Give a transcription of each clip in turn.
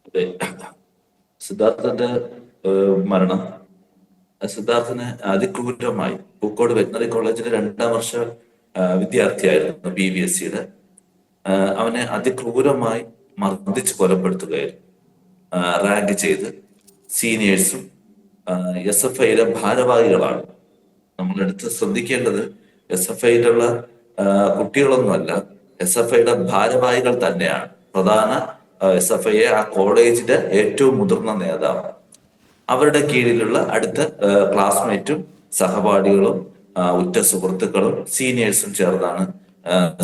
അതെ. സിദ്ധാർത്ഥന്റെ മരണം സിദ്ധാർത്ഥന് അതിക്രൂരമായി പൂക്കോട് വെറ്റിനറി കോളേജിലെ 2ാം വർഷ വിദ്യാർത്ഥിയായിരുന്നു BVSCയുടെ. അവനെ അതിക്രൂരമായി മർദ്ദിച്ച് കൊലപ്പെടുത്തുകയായിരുന്നു. റാഗ് ചെയ്ത് സീനിയേഴ്സും SFIയിലെ ഭാരവാഹികളാണ്. നമ്മളെടുത്ത് ശ്രദ്ധിക്കേണ്ടത് SFIയിലുള്ള കുട്ടികളൊന്നുമല്ല, SFIയുടെ ഭാരവാഹികൾ തന്നെയാണ്. പ്രധാന SFIയെ ആ കോളേജിന്റെ ഏറ്റവും മുതിർന്ന നേതാവ്, അവരുടെ കീഴിലുള്ള അടുത്ത ക്ലാസ്മേറ്റും സഹപാഠികളും ഉറ്റ സുഹൃത്തുക്കളും സീനിയേഴ്സും ചേർന്നാണ്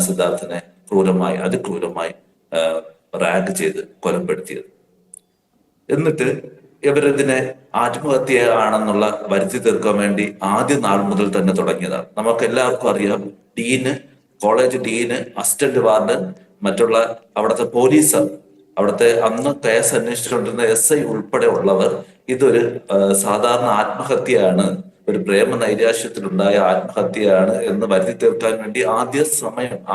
സിദ്ധാർത്ഥനെ അതിക്രൂരമായി റാഗ് ചെയ്ത് കൊലപ്പെടുത്തിയത്. എന്നിട്ട് ഇവരിതിനെ ആത്മഹത്യയാണെന്നുള്ള വരുത്തി തീർക്കാൻ വേണ്ടി ആദ്യ നാൾ മുതൽ തന്നെ തുടങ്ങിയതാണ്. നമുക്ക് എല്ലാവർക്കും അറിയാം, കോളേജ് ഡീന്, അസിസ്റ്റന്റ് വാർഡൻ, മറ്റുള്ള അവിടുത്തെ പോലീസ്, അവിടുത്തെ അന്ന് കേസ് അന്വേഷിച്ചുകൊണ്ടിരുന്ന SI ഉൾപ്പെടെ ഉള്ളവർ ഇതൊരു സാധാരണ ആത്മഹത്യയാണ്, ഒരു പ്രേമ നൈരാശ്യത്തിലുണ്ടായ ആത്മഹത്യയാണ് എന്ന് വരുത്തി തീർക്കാൻ വേണ്ടി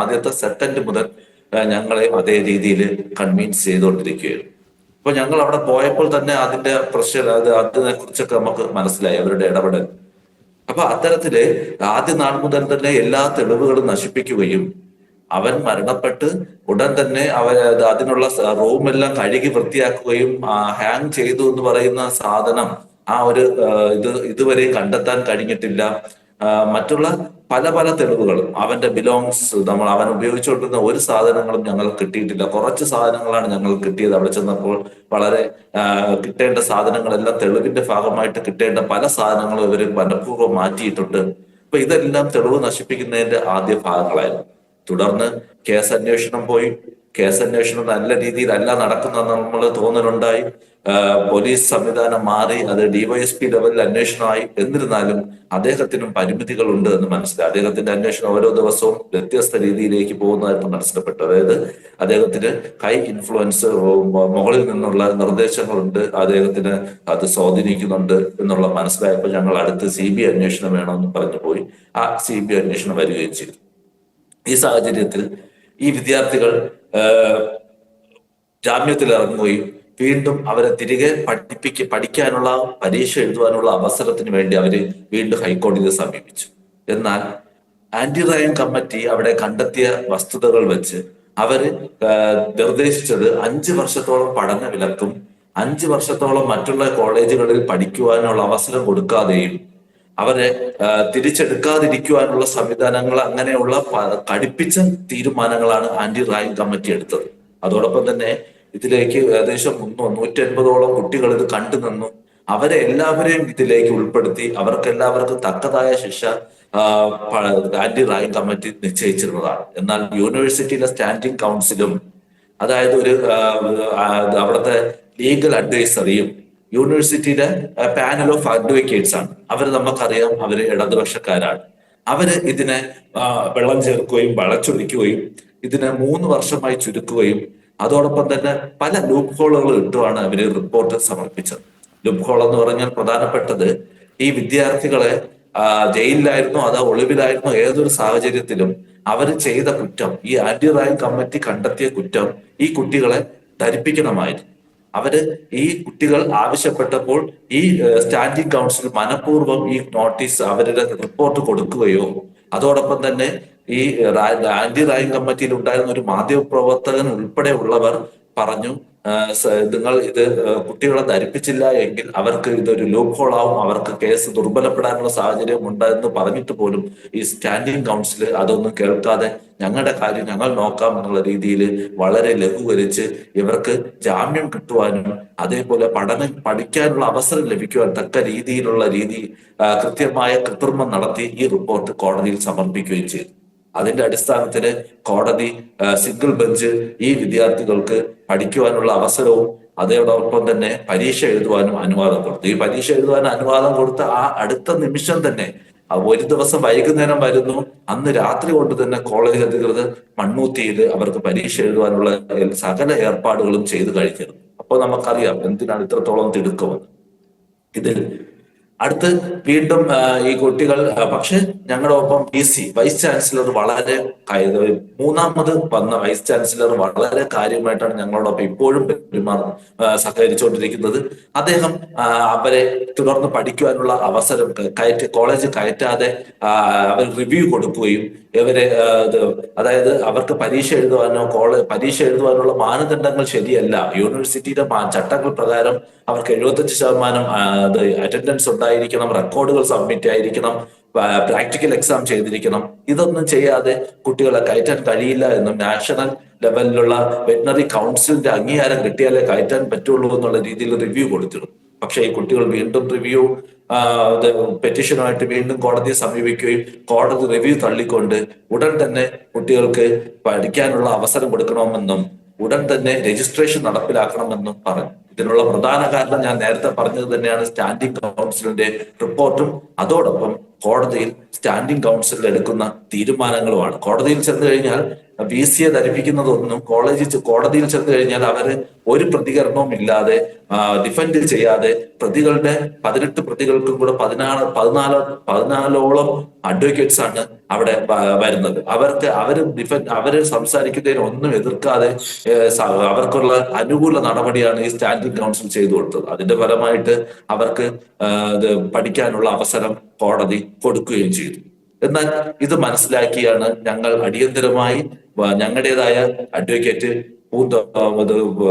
ആദ്യത്തെ സെക്കൻഡ് മുതൽ ഞങ്ങളെ അതേ രീതിയിൽ കൺവിൻസ് ചെയ്തുകൊണ്ടിരിക്കുകയായിരുന്നു. അപ്പൊ ഞങ്ങൾ അവിടെ പോയപ്പോൾ തന്നെ അതിന്റെ അതിനെ കുറിച്ചൊക്കെ നമുക്ക് മനസ്സിലായി അവരുടെ ഇടപെടൽ. അപ്പൊ അത്തരത്തില് ആദ്യ നാൾ മുതൽ തന്നെ എല്ലാ തെളിവുകളും നശിപ്പിക്കുകയും അവൻ മരണപ്പെട്ട് ഉടൻ തന്നെ അതിനുള്ള റൂമെല്ലാം കഴുകി വൃത്തിയാക്കുകയും ഹാങ് ചെയ്തു എന്ന് പറയുന്ന സാധനം ഇതുവരെ കണ്ടെത്താൻ കഴിഞ്ഞിട്ടില്ല. മറ്റുള്ള പല പല തെളിവുകളും, അവന്റെ അവൻ ഉപയോഗിച്ചുകൊണ്ടിരുന്ന ഒരു സാധനങ്ങളും ഞങ്ങൾ കിട്ടിയിട്ടില്ല. കുറച്ച് സാധനങ്ങളാണ് ഞങ്ങൾ കിട്ടിയത്. അവിടെ ചെന്നപ്പോൾ വളരെ കിട്ടേണ്ട സാധനങ്ങളെല്ലാം, തെളിവിന്റെ ഭാഗമായിട്ട് കിട്ടേണ്ട പല സാധനങ്ങളും ഇവർ മനഃപൂർവ്വം മാറ്റിയിട്ടുണ്ട്. അപ്പൊ ഇതെല്ലാം തെളിവ് നശിപ്പിക്കുന്നതിന്റെ ആദ്യ ഭാഗങ്ങളായിരുന്നു. തുടർന്ന് കേസ് അന്വേഷണം നല്ല രീതിയിലല്ല നടക്കുന്നതെന്ന് നമ്മൾ തോന്നലുണ്ടായി. പോലീസ് സംവിധാനം മാറി, അത് DYSP ലെവലിൽ അന്വേഷണമായി. എന്നിരുന്നാലും അദ്ദേഹത്തിനും പരിമിതികളുണ്ട് എന്ന് മനസ്സിലായി. അദ്ദേഹത്തിന്റെ അന്വേഷണം ഓരോ ദിവസവും വ്യത്യസ്ത രീതിയിലേക്ക് പോകുന്നതായിട്ട് മനസ്സിലപ്പെട്ടു. അതായത് അദ്ദേഹത്തിന് ഹൈ ഇൻഫ്ലുവൻസ്, മുകളിൽ നിന്നുള്ള നിർദ്ദേശങ്ങളുണ്ട്, അദ്ദേഹത്തിന് അത് സ്വാധീനിക്കുന്നുണ്ട് എന്നുള്ള മനസ്സിലായപ്പോൾ ഞങ്ങൾ അടുത്ത് CBI അന്വേഷണം വേണമെന്ന് പറഞ്ഞു പോയി. ആ CBI അന്വേഷണം വരികയും ചെയ്തു. ഈ സാഹചര്യത്തിൽ ഈ വിദ്യാർത്ഥികൾ ജാമ്യത്തിൽ ഇറങ്ങുകയും വീണ്ടും അവരെ തിരികെ പഠിക്കാനുള്ള, പരീക്ഷ എഴുതുവാനുള്ള അവസരത്തിന് വേണ്ടി അവര് വീണ്ടും ഹൈക്കോടതിയെ സമീപിച്ചു. എന്നാൽ ആന്റി റാഗിംഗ് കമ്മിറ്റി അവിടെ കണ്ടെത്തിയ വസ്തുതകൾ വെച്ച് അവര് നിർദ്ദേശിച്ചത് 5 വർഷത്തോളം പഠന വിലക്കും 5 വർഷത്തോളം മറ്റുള്ള കോളേജുകളിൽ പഠിക്കുവാനുള്ള അവസരം കൊടുക്കാതെയും അവരെ തിരിച്ചെടുക്കാതിരിക്കുവാനുള്ള സംവിധാനങ്ങൾ, അങ്ങനെയുള്ള കടുപ്പിച്ച തീരുമാനങ്ങളാണ് ആന്റി റാഗിംഗ് കമ്മിറ്റി എടുത്തത്. അതോടൊപ്പം തന്നെ ഇതിലേക്ക് ഏകദേശം 150ഓളം കുട്ടികൾ ഇത് കണ്ടു നിന്നു. അവരെ എല്ലാവരെയും ഇതിലേക്ക് ഉൾപ്പെടുത്തി അവർക്ക് എല്ലാവർക്കും തക്കതായ ശിക്ഷ ആന്റി റാഗിംഗ് കമ്മിറ്റി നിശ്ചയിച്ചിരുന്നതാണ്. എന്നാൽ യൂണിവേഴ്സിറ്റിയിലെ സ്റ്റാൻഡിംഗ് കൗൺസിലും, അതായത് അവിടുത്തെ ലീഗൽ അഡ്വൈസറിയും യൂണിവേഴ്സിറ്റിയുടെ പാനൽ ഓഫ് അഡ്വക്കേറ്റ്സ് ആണ്. അവർ നമുക്കറിയാം, അവര് ഇടതുപക്ഷക്കാരാണ്. അവര് ഇതിനെ വെള്ളം ചേർക്കുകയും വളച്ചൊടിക്കുകയും ഇതിനെ 3 വർഷമായി ചുരുക്കുകയും അതോടൊപ്പം തന്നെ പല ലൂപ്പ് ഹോളുകൾ ഇട്ടുമാണ് അവര് റിപ്പോർട്ട് സമർപ്പിച്ചത്. ലൂപ്പ് ഹോൾ എന്ന് പറഞ്ഞാൽ പ്രധാനപ്പെട്ടത്, ഈ വിദ്യാർത്ഥികളെ ജയിലിലായിരുന്നോ അതോ ഒളിവിലായിരുന്നോ ഏതൊരു സാഹചര്യത്തിലും അവർ ചെയ്ത കുറ്റം, ഈ ആന്റി റാഗിംഗ് കമ്മിറ്റി കണ്ടെത്തിയ കുറ്റം ഈ കുട്ടികളെ ധരിപ്പിക്കണമായിരുന്നു. ഈ കുട്ടികൾ ആവശ്യപ്പെട്ടപ്പോൾ ഈ സ്റ്റാൻഡിംഗ് കൗൺസിൽ മനഃപൂർവ്വം ഈ നോട്ടീസ്, അവരുടെ റിപ്പോർട്ട് കൊടുക്കുകയോ, അതോടൊപ്പം തന്നെ ഈ ആന്റി റാഗിംഗ് കമ്മിറ്റിയിൽ ഉണ്ടായിരുന്ന ഒരു മാധ്യമ പ്രവർത്തകൻ ഉൾപ്പെടെ ഉള്ളവർ പറഞ്ഞു, നിങ്ങൾ ഇത് കുട്ടികളെ ധരിപ്പിച്ചില്ല എങ്കിൽ അവർക്ക് ഇതൊരു ലൂപ്പ് ഹോൾ ആവും, അവർക്ക് കേസ് ദുർബലപ്പെടാനുള്ള സാഹചര്യം ഉണ്ടായെന്ന് പറഞ്ഞിട്ട് പോലും ഈ സ്റ്റാൻഡിംഗ് കൗൺസിൽ അതൊന്നും കേൾക്കാതെ ഞങ്ങളുടെ കാര്യം ഞങ്ങൾ നോക്കാം എന്നുള്ള രീതിയിൽ വളരെ ലഘൂകരിച്ച് ഇവർക്ക് ജാമ്യം കിട്ടുവാനും അതേപോലെ പഠിക്കാനുള്ള അവസരം ലഭിക്കുവാൻ തക്ക രീതിയിലുള്ള കൃത്യമായ കൃത്രിമം നടത്തി ഈ റിപ്പോർട്ട് കോടതിയിൽ സമർപ്പിക്കുകയും ചെയ്തു. അതിന്റെ അടിസ്ഥാനത്തിൽ കോടതി സിംഗിൾ ബെഞ്ച് ഈ വിദ്യാർത്ഥികൾക്ക് പഠിക്കുവാനുള്ള അവസരവും അതോടൊപ്പം തന്നെ പരീക്ഷ എഴുതുവാനും അനുവാദം കൊടുത്തു. ഈ പരീക്ഷ എഴുതുവാൻ അനുവാദം കൊടുത്ത ആ അടുത്ത നിമിഷം തന്നെ, ഒരു ദിവസം വൈകുന്നേരം വരുന്നു, അന്ന് രാത്രി കൊണ്ട് തന്നെ കോളേജ് അധികൃതർ മണ്ണൂത്തിയിൽ അവർക്ക് പരീക്ഷ എഴുതുവാനുള്ള സകല ഏർപ്പാടുകളും ചെയ്തു കഴിഞ്ഞിരുന്നു. അപ്പോൾ നമുക്കറിയാം എന്തിനാണ് ഇത്രത്തോളം തിടുക്കമെന്ന്. ഇതിൽ അടുത്ത് വീണ്ടും ഈ കുട്ടികൾ പക്ഷെ ഞങ്ങളുടെ ഒപ്പം വൈസ് ചാൻസലർ വളരെ മൂന്നാമത് വന്ന വൈസ് ചാൻസലർ വളരെ കാര്യമായിട്ടാണ് ഞങ്ങളോടൊപ്പം ഇപ്പോഴും സഹകരിച്ചുകൊണ്ടിരിക്കുന്നത്. അദ്ദേഹം അവരെ തുടർന്ന് പഠിക്കുവാനുള്ള അവസരം കോളേജ് കയറ്റാതെ അവർ റിവ്യൂ കൊടുക്കുകയും ഇവരെ അതായത് അവർക്ക് പരീക്ഷ എഴുതുവാനുള്ള മാനദണ്ഡങ്ങൾ ശരിയല്ല, യൂണിവേഴ്സിറ്റിയുടെ ചട്ടങ്ങൾ പ്രകാരം അവർക്ക് 75% അറ്റൻഡൻസ് ഉണ്ടായിരിക്കണം, റെക്കോർഡുകൾ സബ്മിറ്റ് ആയിരിക്കണം, പ്രാക്ടിക്കൽ എക്സാം ചെയ്തിരിക്കണം. ഇതൊന്നും ചെയ്യാതെ കുട്ടികളെ കയറ്റാൻ കഴിയില്ല എന്നും നാഷണൽ ലെവലിലുള്ള വെറ്റിനറി കൗൺസിലിന്റെ അംഗീകാരം കിട്ടിയാലേ കയറ്റാൻ പറ്റുള്ളൂ എന്നുള്ള രീതിയിൽ റിവ്യൂ കൊടുത്തിരുന്നു. പക്ഷേ ഈ കുട്ടികൾ വീണ്ടും പെറ്റീഷനുമായിട്ട് വീണ്ടും കോടതിയെ സമീപിക്കുകയും കോടതി റിവ്യൂ തള്ളിക്കൊണ്ട് ഉടൻ തന്നെ കുട്ടികൾക്ക് പഠിക്കാനുള്ള അവസരം കൊടുക്കണമെന്നും ഉടൻ തന്നെ രജിസ്ട്രേഷൻ നടപ്പിലാക്കണമെന്നും പറഞ്ഞു. ഇതിനുള്ള പ്രധാന കാരണം ഞാൻ നേരത്തെ പറഞ്ഞത് തന്നെയാണ്, സ്റ്റാൻഡിംഗ് കൗൺസിലിന്റെ റിപ്പോർട്ടും അതോടൊപ്പം കോടതിയിൽ സ്റ്റാൻഡിംഗ് കൗൺസിൽ എടുക്കുന്ന തീരുമാനങ്ങളുമാണ്. കോടതിയിൽ ചെന്ന് കഴിഞ്ഞാൽ VC ധരിപ്പിക്കുന്നതൊന്നും കോടതിയിൽ ചെന്ന് കഴിഞ്ഞാൽ അവര് ഒരു പ്രതികരണവും ഇല്ലാതെ ഡിഫെൻഡ് ചെയ്യാതെ 18 പ്രതികൾക്കും കൂടെ 14ഓളം അഡ്വക്കേറ്റ്സ് ആണ് അവിടെ വരുന്നത്. അവര് സംസാരിക്കുന്നതിന് ഒന്നും എതിർക്കാതെ അവർക്കുള്ള അനുകൂല നടപടിയാണ് ഈ സ്റ്റാൻഡിംഗ് കൗൺസിൽ ചെയ്തു കൊടുത്തത്. അതിന്റെ ഫലമായിട്ട് അവർക്ക് പഠിക്കാനുള്ള അവസരം കോടതി കൊടുക്കുകയും ചെയ്തു. എന്നാൽ ഇത് മനസ്സിലാക്കിയാണ് ഞങ്ങൾ അടിയന്തരമായി ഞങ്ങളുടേതായ അഡ്വക്കേറ്റ്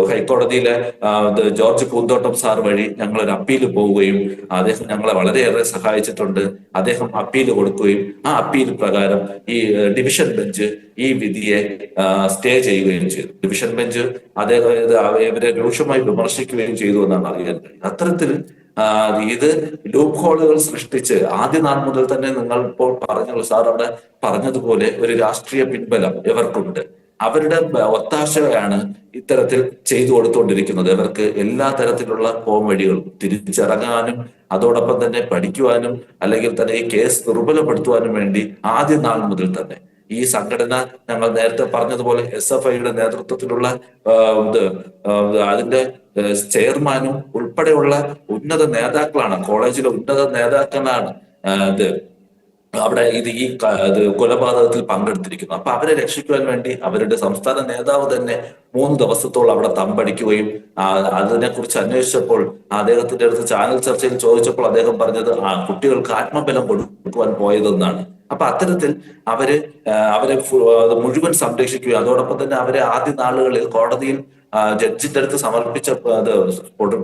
ഹൈക്കോടതിയിലെ ജോർജ് പൂന്തോട്ടം സാർ വഴി ഞങ്ങൾ ഒരു അപ്പീൽ പോവുകയും അദ്ദേഹം ഞങ്ങളെ വളരെയേറെ സഹായിച്ചിട്ടുണ്ട്. അദ്ദേഹം അപ്പീൽ കൊടുക്കുകയും ആ അപ്പീൽ പ്രകാരം ഈ ഡിവിഷൻ ബെഞ്ച് ഈ വിധിയെ സ്റ്റേ ചെയ്യുകയും ചെയ്തു. ഡിവിഷൻ ബെഞ്ച് ഇവരെ രൂക്ഷമായി വിമർശിക്കുകയും ചെയ്തു എന്നാണ് അറിയാൻ കഴിയുന്നത്. അത്തരത്തിൽ ഇത് ലൂപ്പ് ഹോളുകൾ സൃഷ്ടിച്ച് ആദ്യ നാൾ മുതൽ തന്നെ നിങ്ങൾ ഇപ്പോൾ സാർ അവിടെ പറഞ്ഞതുപോലെ ഒരു രാഷ്ട്രീയ പിൻബലം ഇവർക്കുണ്ട്. അവരുടെ ഒത്താശയാണ് ഇത്തരത്തിൽ ചെയ്തു കൊടുത്തുകൊണ്ടിരിക്കുന്നത്. ഇവർക്ക് എല്ലാ തരത്തിലുള്ള പോംവഴികളും തിരിച്ചിറങ്ങാനും അതോടൊപ്പം തന്നെ പഠിക്കുവാനും അല്ലെങ്കിൽ തന്നെ ഈ കേസ് ദുർബലപ്പെടുത്തുവാനും വേണ്ടി ആദ്യ നാൾ മുതൽ തന്നെ ഈ സംഘടന ഞങ്ങൾ നേരത്തെ പറഞ്ഞതുപോലെ SFIയുടെ നേതൃത്വത്തിലുള്ള അതിന്റെ ചെയർമാനും ഉൾപ്പെടെയുള്ള ഉന്നത നേതാക്കളാണ്, കോളേജിലെ ഉന്നത നേതാക്കളാണ് അവിടെ ഈ കൊലപാതകത്തിൽ പങ്കെടുത്തിരിക്കുന്നു. അപ്പൊ അവരെ രക്ഷിക്കുവാൻ വേണ്ടി അവരുടെ സംസ്ഥാന നേതാവ് തന്നെ 3 ദിവസത്തോളം അവിടെ തമ്പടിക്കുകയും അതിനെക്കുറിച്ച് അന്വേഷിച്ചപ്പോൾ അദ്ദേഹത്തിന്റെ അടുത്ത് ചാനൽ ചർച്ചയിൽ ചോദിച്ചപ്പോൾ അദ്ദേഹം പറഞ്ഞത് കുട്ടികൾക്ക് ആത്മബലം കൊടുക്കുവാൻ പോയതെന്നാണ്. അപ്പൊ അത്തരത്തിൽ അവരെ മുഴുവൻ സംരക്ഷിക്കുകയും അതോടൊപ്പം തന്നെ അവരെ ആദ്യ നാളുകളിൽ കോടതിയിൽ ജഡ്ജിന്റെ അടുത്ത്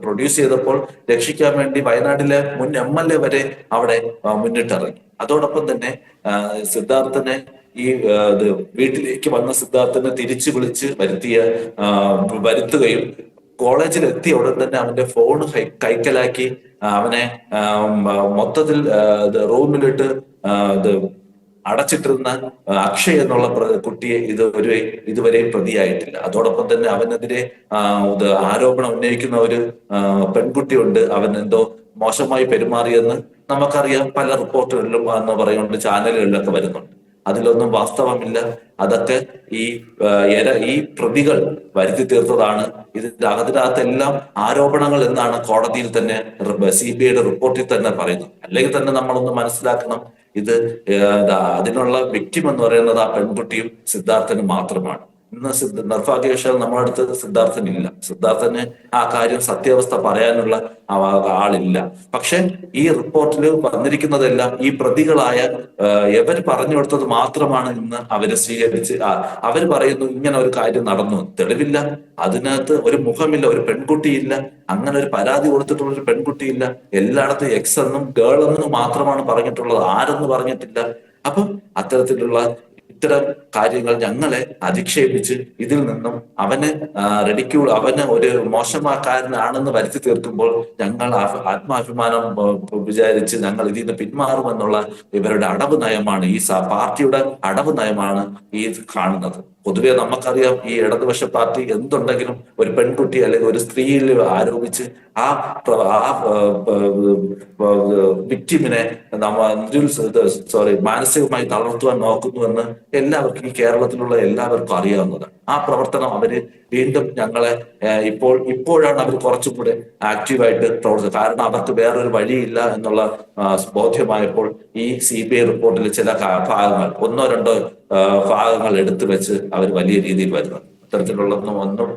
പ്രൊഡ്യൂസ് ചെയ്തപ്പോൾ രക്ഷിക്കാൻ വേണ്ടി വയനാട്ടിലെ മുൻ MLA വരെ അവിടെ മുന്നിട്ടിറങ്ങി. അതോടൊപ്പം തന്നെ സിദ്ധാർത്ഥനെ ഈ വീട്ടിലേക്ക് വന്ന സിദ്ധാർത്ഥനെ തിരിച്ചു വിളിച്ച് വരുത്തുകയും കോളേജിൽ എത്തിയ ഉടൻ തന്നെ അവന്റെ ഫോൺ കൈക്കലാക്കി അവനെ മൊത്തത്തിൽ റൂമിലിട്ട് അടച്ചിട്ടിരുന്ന അക്ഷയ് എന്നുള്ള കുട്ടിയെ ഇതുവരെയും പ്രതിയായിട്ടില്ല. അതോടൊപ്പം തന്നെ അവനെതിരെ ആരോപണം ഉന്നയിക്കുന്ന ഒരു പെൺകുട്ടിയുണ്ട്. അവൻ എന്തോ മോശമായി പെരുമാറിയെന്ന് നമുക്കറിയാം. പല റിപ്പോർട്ടുകളിലും എന്ന് പറയുന്നുണ്ട്, ചാനലുകളിലൊക്കെ വരുന്നുണ്ട്. അതിലൊന്നും വാസ്തവമില്ല. അതൊക്കെ ഈ പ്രതികൾ വരുത്തി തീർത്തതാണ്. അതിനകത്തെല്ലാം ആരോപണങ്ങൾ എന്നാണ് കോടതിയിൽ തന്നെ CBIയുടെ റിപ്പോർട്ടിൽ തന്നെ പറയുന്നത്. അല്ലെങ്കിൽ തന്നെ നമ്മളൊന്ന് മനസ്സിലാക്കണം, ഇത് അതിനുള്ള വ്യക്തിം എന്ന് പറയുന്നത് ആ പെൺകുട്ടിയും സിദ്ധാർത്ഥനും മാത്രമാണ്. ഇന്ന് നിർഭാഗ്യവശാൽ നമ്മുടെ അടുത്ത് സിദ്ധാർത്ഥനില്ല. സിദ്ധാർത്ഥന് ആ കാര്യം സത്യാവസ്ഥ പറയാനുള്ള ആളില്ല. പക്ഷെ ഈ റിപ്പോർട്ടിൽ വന്നിരിക്കുന്നതെല്ലാം ഈ പ്രതികളായ എവർ പറഞ്ഞു കൊടുത്തത് മാത്രമാണ് ഇന്ന് അവര് സ്വീകരിച്ച് അവര് പറയുന്നു ഇങ്ങനെ ഒരു കാര്യം നടന്നു. തെളിവില്ല, അതിനകത്ത് ഒരു മുഖമില്ല, ഒരു പെൺകുട്ടിയില്ല, അങ്ങനെ ഒരു പരാതി കൊടുത്തിട്ടുള്ള ഒരു പെൺകുട്ടിയില്ല. എല്ലായിടത്തും എക്സ് എന്നും ഗേൾ എന്നും മാത്രമാണ് പറഞ്ഞിട്ടുള്ളത്, ആരെന്ന് പറഞ്ഞിട്ടില്ല. അപ്പം അത്തരത്തിലുള്ള ഇത്തരം കാര്യങ്ങൾ ഞങ്ങളെ അധിക്ഷേപിച്ച് ഇതിൽ നിന്നും അവന് അവന് ഒരു മോശമാക്കാരനാണെന്ന് വരുത്തി തീർക്കുമ്പോൾ ഞങ്ങൾ ആത്മാഭിമാനം വിചാരിച്ച് ഞങ്ങൾ ഇതിൽ നിന്ന് പിന്മാറുമെന്നുള്ള ഇവരുടെ അടവ് നയമാണ്, ഈ പാർട്ടിയുടെ അടവ് നയമാണ് ഈ കാണുന്നത്. പൊതുവെ നമുക്കറിയാം, ഈ ഇടതുപക്ഷ പാർട്ടി എന്തുണ്ടെങ്കിലും ഒരു പെൺകുട്ടി അല്ലെങ്കിൽ ഒരു സ്ത്രീയിൽ ആരോപിച്ച് ആ വിക്ടിമിനെ മാനസികമായി തളർത്തുവാൻ നോക്കുന്നുവെന്ന് എല്ലാവർക്കും, ഈ കേരളത്തിലുള്ള എല്ലാവർക്കും അറിയാവുന്നതാണ്. ആ പ്രവർത്തനം അവര് വീണ്ടും ഞങ്ങളെ ഇപ്പോഴാണ് അവർ കുറച്ചും കൂടെ ആക്റ്റീവായിട്ട് പ്രവർത്തിച്ചത്. കാരണം അവർക്ക് വേറൊരു വഴിയില്ല എന്നുള്ള ബോധ്യമായപ്പോൾ ഈ CBI റിപ്പോർട്ടിൽ ചില ഭാഗങ്ങൾ, ഒന്നോ രണ്ടോ ഭാഗങ്ങൾ എടുത്തു വെച്ച് അവർ വലിയ രീതിയിൽ വരുന്നത്. അത്തരത്തിലുള്ളതൊന്നും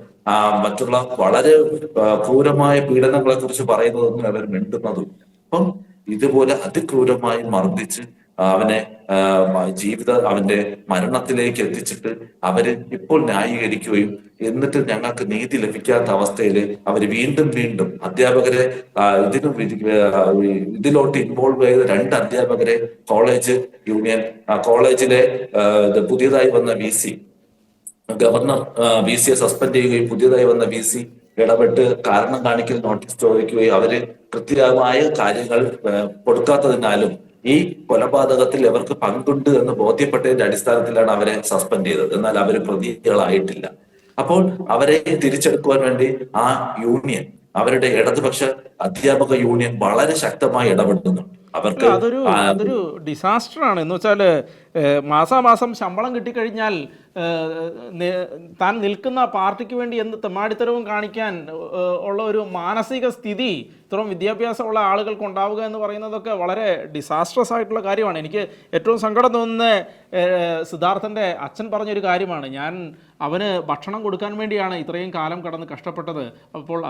മറ്റുള്ള വളരെ ക്രൂരമായ പീഡനങ്ങളെ കുറിച്ച് പറയുന്നതൊന്നും അവർ മിണ്ടുന്നതുമില്ല. അപ്പം ഇതുപോലെ അതിക്രൂരമായി മർദ്ദിച്ച് അവനെ അവന്റെ മരണത്തിലേക്ക് എത്തിച്ചിട്ട് അവര് ഇപ്പോൾ ന്യായീകരിക്കുകയും, എന്നിട്ട് ഞങ്ങൾക്ക് നീതി ലഭിക്കാത്ത അവസ്ഥയിൽ അവർ വീണ്ടും വീണ്ടും അധ്യാപകരെ ഇതിലോട്ട് ഇൻവോൾവ് ചെയ്ത രണ്ട് അധ്യാപകരെ കോളേജ് യൂണിയൻ, കോളേജിലെ പുതിയതായി വന്ന VC, ഗവർണർ VC സസ്പെൻഡ് ചെയ്യുകയും പുതിയതായി വന്ന VC ഇടപെട്ട് കാരണം കാണിക്കൽ നോട്ടീസ് ചോദിക്കുകയും അവര് കൃത്യമായ കാര്യങ്ങൾ കൊടുക്കാത്തതിനാലും ഈ കൊലപാതകത്തിൽ അവർക്ക് പങ്കുണ്ട് എന്ന് ബോധ്യപ്പെട്ടതിന്റെ അടിസ്ഥാനത്തിലാണ് അവരെ സസ്പെൻഡ് ചെയ്തത്. എന്നാൽ അവർ പ്രതികളായിട്ടില്ല. അപ്പോൾ അവരെ തിരിച്ചെടുക്കുവാൻ വേണ്ടി ആ യൂണിയൻ, അവരുടെ ഇടതുപക്ഷ അധ്യാപക യൂണിയൻ വളരെ ശക്തമായി ഇടപെടുന്നു. അവർക്ക് അതൊരു ഡിസാസ്റ്റർ ആണ്. എന്ന് വെച്ചാൽ മാസാമാസം ശമ്പളം കിട്ടിക്കഴിഞ്ഞാൽ താൻ നിൽക്കുന്ന പാർട്ടിക്ക് വേണ്ടി എന്ത് തെമ്മാടിത്തരവും കാണിക്കാൻ ഉള്ള ഒരു മാനസിക സ്ഥിതി ഇത്രയും വിദ്യാഭ്യാസമുള്ള ആളുകൾക്ക് ഉണ്ടാവുക എന്ന് പറയുന്നതൊക്കെ വളരെ ഡിസാസ്ട്രസ് ആയിട്ടുള്ള കാര്യമാണ്. എനിക്ക് ഏറ്റവും സങ്കടം തോന്നുന്ന സിദ്ധാർത്ഥൻ്റെ അച്ഛൻ പറഞ്ഞൊരു കാര്യമാണ്. അവന് ഭക്ഷണം കൊടുക്കാൻ വേണ്ടിയാണ് ഇത്രയും കാലം കടന്ന് കഷ്ടപ്പെട്ടത്. അപ്പോൾ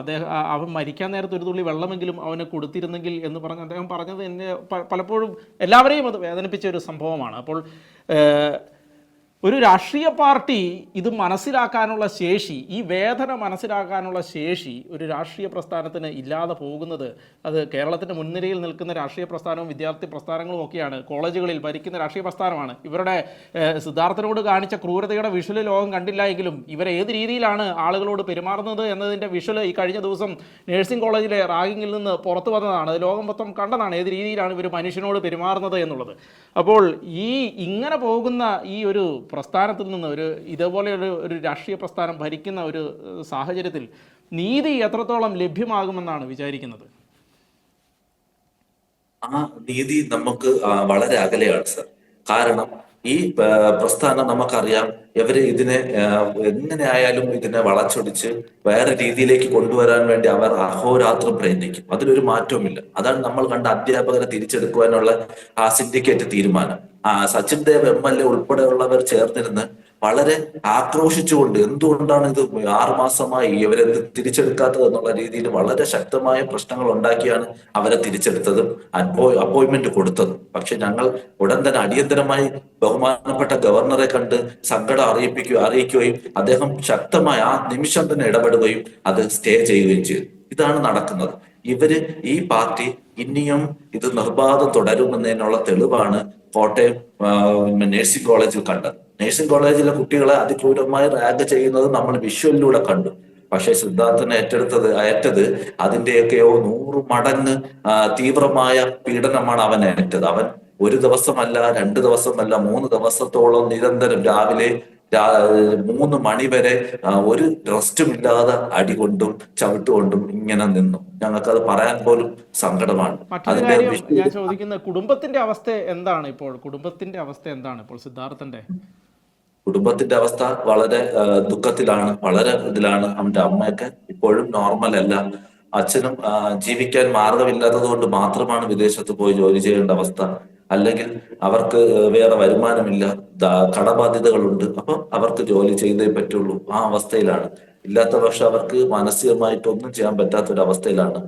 അവൻ മരിക്കാൻ നേരത്ത് ഒരു തുള്ളി വെള്ളമെങ്കിലും അവന് കൊടുത്തിരുന്നെങ്കിൽ എന്ന് പറഞ്ഞ് അദ്ദേഹം പറഞ്ഞത് എന്നെ പലപ്പോഴും എല്ലാവരെയും അത് വേദനിപ്പിച്ച ഒരു സംഭവമാണ്. അപ്പോൾ ഒരു രാഷ്ട്രീയ പാർട്ടി ഇത് മനസ്സിലാക്കാനുള്ള ശേഷി, ഈ വേദന മനസ്സിലാക്കാനുള്ള ശേഷി ഒരു രാഷ്ട്രീയ പ്രസ്ഥാനത്തിന് ഇല്ലാതെ പോകുന്നത്, അത് കേരളത്തിൻ്റെ മുൻനിരയിൽ നിൽക്കുന്ന രാഷ്ട്രീയ പ്രസ്ഥാനവും വിദ്യാർത്ഥി പ്രസ്ഥാനങ്ങളും ഒക്കെയാണ്. കോളേജുകളിൽ ഭരിക്കുന്ന രാഷ്ട്രീയ പ്രസ്ഥാനമാണ്. ഇവരുടെ സിദ്ധാർത്ഥനോട് കാണിച്ച ക്രൂരതയുടെ വിഷ്വൽ ലോകം കണ്ടില്ല എങ്കിലും ഇവരെ ഏത് രീതിയിലാണ് ആളുകളോട് പെരുമാറുന്നത് എന്നതിൻ്റെ വിഷ്വൽ ഈ കഴിഞ്ഞ ദിവസം നഴ്സിംഗ് കോളേജിലെ റാഗിങ്ങിൽ നിന്ന് പുറത്തു വന്നതാണ്. അത് ലോകം മൊത്തം കണ്ടതാണ്, ഏത് രീതിയിലാണ് ഇവർ മനുഷ്യനോട് പെരുമാറുന്നത് എന്നുള്ളത്. അപ്പോൾ ഇങ്ങനെ പോകുന്ന ഈ ഒരു പ്രസ്ഥാനത്തിൽ നിന്ന് ഇതേപോലെ ഒരു രാഷ്ട്രീയ പ്രസ്ഥാനം ഭരിക്കുന്ന ഒരു സാഹചര്യത്തിൽ നീതി എത്രത്തോളം ലഭ്യമാകുമെന്നാണ് വിചാരിക്കുന്നത്? ആ നീതി നമുക്ക് വളരെ അകലെയാണ് സർ. കാരണം ഈ പ്രസ്ഥാനം നമുക്കറിയാം, ഇതിനെ എങ്ങനെ ആയാലും ഇതിനെ വളച്ചൊടിച്ച് വേറെ രീതിയിലേക്ക് കൊണ്ടുവരാൻ വേണ്ടി അവർ അഹോരാത്രം പ്രയത്നിക്കും. അതിലൊരു മാറ്റവുമില്ല. അതാണ് നമ്മൾ കണ്ട അധ്യാപകരെ തിരിച്ചെടുക്കുവാനുള്ള ആ സിൻഡിക്കേറ്റ് തീരുമാനം. സച്ചിൻ ദേവ് MLA ഉൾപ്പെടെയുള്ളവർ ചേർന്നിരുന്ന് വളരെ ആക്രോശിച്ചുകൊണ്ട് എന്തുകൊണ്ടാണ് ഇത് 6 മാസമായി ഇവരെ തിരിച്ചെടുക്കാത്തത് എന്നുള്ള രീതിയിൽ വളരെ ശക്തമായ പ്രശ്നങ്ങൾ ഉണ്ടാക്കിയാണ് അവരെ തിരിച്ചെടുത്തതും അപ്പോയിന്റ്മെന്റ് കൊടുത്തതും. പക്ഷെ ഞങ്ങൾ ഉടൻ തന്നെ അടിയന്തരമായി ബഹുമാനപ്പെട്ട ഗവർണറെ കണ്ട് സങ്കടം അറിയിക്കുകയും അദ്ദേഹം ശക്തമായ ആ നിമിഷം തന്നെ ഇടപെടുകയും അത് സ്റ്റേ ചെയ്യുകയും ചെയ്തു. ഇതാണ് നടക്കുന്നത്. ഈ പാർട്ടി ഇനിയും ഇത് നിർബാധം തുടരുമെന്നതിനുള്ള തെളിവാണ് കോട്ടയം നഴ്സിംഗ് കോളേജിൽ കണ്ടത്. നഴ്സിംഗ് കോളേജിലെ കുട്ടികളെ അതിക്രൂരമായി റാഗ് ചെയ്യുന്നത് നമ്മൾ വിഷ്വലിലൂടെ കണ്ടു. പക്ഷെ സിദ്ധാർത്ഥനെ ഏറ്റത് അതിന്റെയൊക്കെയോ 100 മടങ്ങ് തീവ്രമായ പീഡനമാണ് അവൻ ഏറ്റത്. അവൻ 1 ദിവസമല്ല, 2 ദിവസമല്ല, 3 ദിവസത്തോളം നിരന്തരം രാവിലെ 3 മണി വരെ ഒരു റെസ്റ്റും ഇല്ലാതെ അടികൊണ്ടും ചവിട്ടുകൊണ്ടും ഇങ്ങനെ നിന്നു. ഞങ്ങൾക്കത് പറയാൻ പോലും സങ്കടമാണ്. ഞാൻ ചോദിക്കുന്ന കുടുംബത്തിന്റെ അവസ്ഥ എന്താണ് ഇപ്പോൾ സിദ്ധാർത്ഥന്റെ? കുടുംബത്തിന്റെ അവസ്ഥ വളരെ ദുഃഖത്തിലാണ്, വളരെ ഇതിലാണ്. അവന്റെ അമ്മയൊക്കെ ഇപ്പോഴും നോർമൽ അല്ല. അച്ഛനും ജീവിക്കാൻ മാർഗമില്ലാത്തത് കൊണ്ട് മാത്രമാണ് വിദേശത്ത് പോയി ജോലി ചെയ്യേണ്ട അവസ്ഥ. അല്ലെങ്കിൽ അവർക്ക് വേറെ വരുമാനമില്ല, കടബാധ്യതകളുണ്ട്. അപ്പൊ അവർക്ക് ജോലി ചെയ്തേ പറ്റുള്ളൂ. ആ അവസ്ഥയിലാണ്. ഇല്ലാത്ത പക്ഷെ അവർക്ക് മാനസികമായിട്ടൊന്നും ചെയ്യാൻ പറ്റാത്തൊരവസ്ഥയിലാണ്.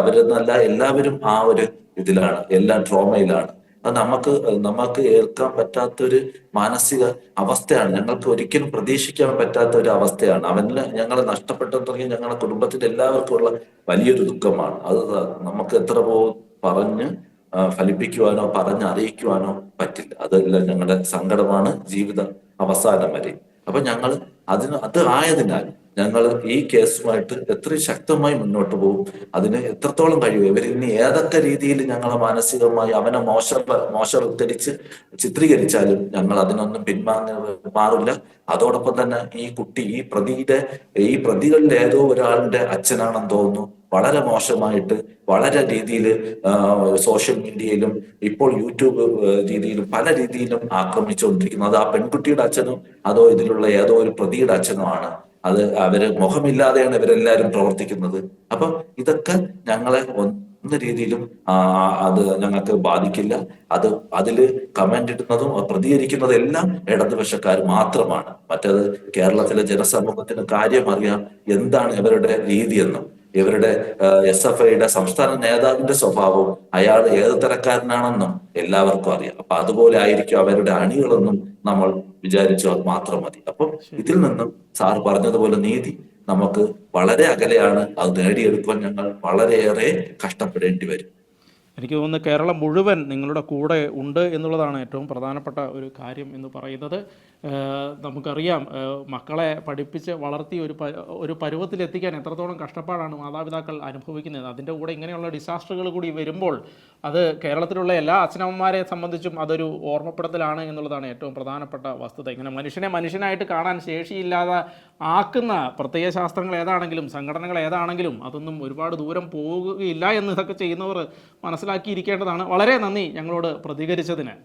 അവരെന്നല്ല, എല്ലാവരും ആ ഒരു ഇതിലാണ്, എല്ലാം ട്രോമയിലാണ്. അത് നമുക്ക് ഏൽക്കാൻ പറ്റാത്തൊരു മാനസിക അവസ്ഥയാണ്. ഞങ്ങൾക്ക് ഒരിക്കലും പ്രതീക്ഷിക്കാൻ പറ്റാത്ത ഒരു അവസ്ഥയാണ്. ഞങ്ങളെ നഷ്ടപ്പെട്ടെങ്കിൽ ഞങ്ങളുടെ കുടുംബത്തിന്റെ എല്ലാവർക്കും ഉള്ള വലിയൊരു ദുഃഖമാണ്. അത് നമുക്ക് എത്ര പറഞ്ഞ് ഫലിപ്പിക്കുവാനോ പറഞ്ഞറിയിക്കുവാനോ പറ്റില്ല. അതെല്ലാം ഞങ്ങളുടെ സങ്കടമാണ് ജീവിത അവസാനം വരെ. അപ്പൊ ഞങ്ങൾ അത് ആയതിനാൽ ഞങ്ങൾ ഈ കേസുമായിട്ട് എത്രയും ശക്തമായി മുന്നോട്ട് പോകും. അതിന് എത്രത്തോളം കഴിയും, ഇവർ ഇനി ഏതൊക്കെ രീതിയിൽ ഞങ്ങളെ മാനസികമായി അവനെ മോശവൽക്കരിച്ച് ചിത്രീകരിച്ചാലും ഞങ്ങൾ അതിനൊന്നും മാറില്ല. അതോടൊപ്പം തന്നെ ഈ പ്രതികളിൽ ഏതോ ഒരാളുടെ അച്ഛനാണെന്ന് തോന്നുന്നു വളരെ മോശമായിട്ട് വളരെ രീതിയിൽ സോഷ്യൽ മീഡിയയിലും ഇപ്പോൾ യൂട്യൂബ് രീതിയിലും പല രീതിയിലും ആക്രമിച്ചുകൊണ്ടിരിക്കുന്നത്. അത് ആ പെൺകുട്ടിയുടെ അച്ഛനോ അതോ ഇതിലുള്ള ഏതോ ഒരു പ്രതിയുടെ അച്ഛനോ ആണ്. അവര് മുഖമില്ലാതെയാണ് ഇവരെല്ലാവരും പ്രവർത്തിക്കുന്നത്. അപ്പൊ ഇതൊക്കെ ഞങ്ങളെ ഒന്ന് രീതിയിലും അത് ഞങ്ങൾക്ക് ബാധിക്കില്ല. അതില് കമന്റ് ഇടുന്നതും പ്രതികരിക്കുന്നതും എല്ലാം ഇടതുപക്ഷക്കാർ മാത്രമാണ്. മറ്റേത് കേരളത്തിലെ ജനസമൂഹത്തിന് കാര്യം അറിയാം എന്താണ് ഇവരുടെ രീതിയെന്നും ഇവരുടെ SFIയുടെ സംസ്ഥാന നേതാവിന്റെ സ്വഭാവവും അയാൾ ഏത് തരക്കാരനാണെന്നും എല്ലാവർക്കും അറിയാം. അപ്പൊ അതുപോലെ ആയിരിക്കും അവരുടെ അണികളെന്നും നമ്മൾ വിചാരിച്ചാൽ മാത്രം മതി. അപ്പം ഇതിൽ നിന്നും സാർ പറഞ്ഞതുപോലെ നീതി നമുക്ക് വളരെ അകലെയാണ്. അത് നേടിയെടുക്കുവാൻ ഞങ്ങൾ വളരെയേറെ കഷ്ടപ്പെടേണ്ടി വരും. എനിക്ക് തോന്നുന്നു കേരളം മുഴുവൻ നിങ്ങളുടെ കൂടെ ഉണ്ട് എന്നുള്ളതാണ് ഏറ്റവും പ്രധാനപ്പെട്ട ഒരു കാര്യം എന്ന് പറയുന്നത്. നമുക്കറിയാം, മക്കളെ പഠിപ്പിച്ച് വളർത്തി ഒരു പരുവത്തിലെത്തിക്കാൻ എത്രത്തോളം കഷ്ടപ്പാടാണ് മാതാപിതാക്കൾ അനുഭവിക്കുന്നത്. അതിൻ്റെ കൂടെ ഇങ്ങനെയുള്ള ഡിസാസ്റ്ററുകൾ കൂടി വരുമ്പോൾ അത് കേരളത്തിലുള്ള എല്ലാ അച്ഛനമ്മമാരെ സംബന്ധിച്ചും അതൊരു ഓർമ്മപ്പെടുത്തലാണ് എന്നുള്ളതാണ് ഏറ്റവും പ്രധാനപ്പെട്ട വസ്തുത. ഇങ്ങനെ മനുഷ്യനെ മനുഷ്യനായിട്ട് കാണാൻ ശേഷിയില്ലാതെ ആക്കുന്ന പ്രത്യയശാസ്ത്രങ്ങൾ ഏതാണെങ്കിലും സംഘടനകൾ ഏതാണെങ്കിലും അതൊന്നും ഒരുപാട് ദൂരം പോവുകയില്ല എന്ന് ഇതൊക്കെ ചെയ്യുന്നവർ മനസ്സിലാക്കിയിരിക്കേണ്ടതാണ്. വളരെ നന്ദി ഞങ്ങളോട് പ്രതികരിച്ചതിന്.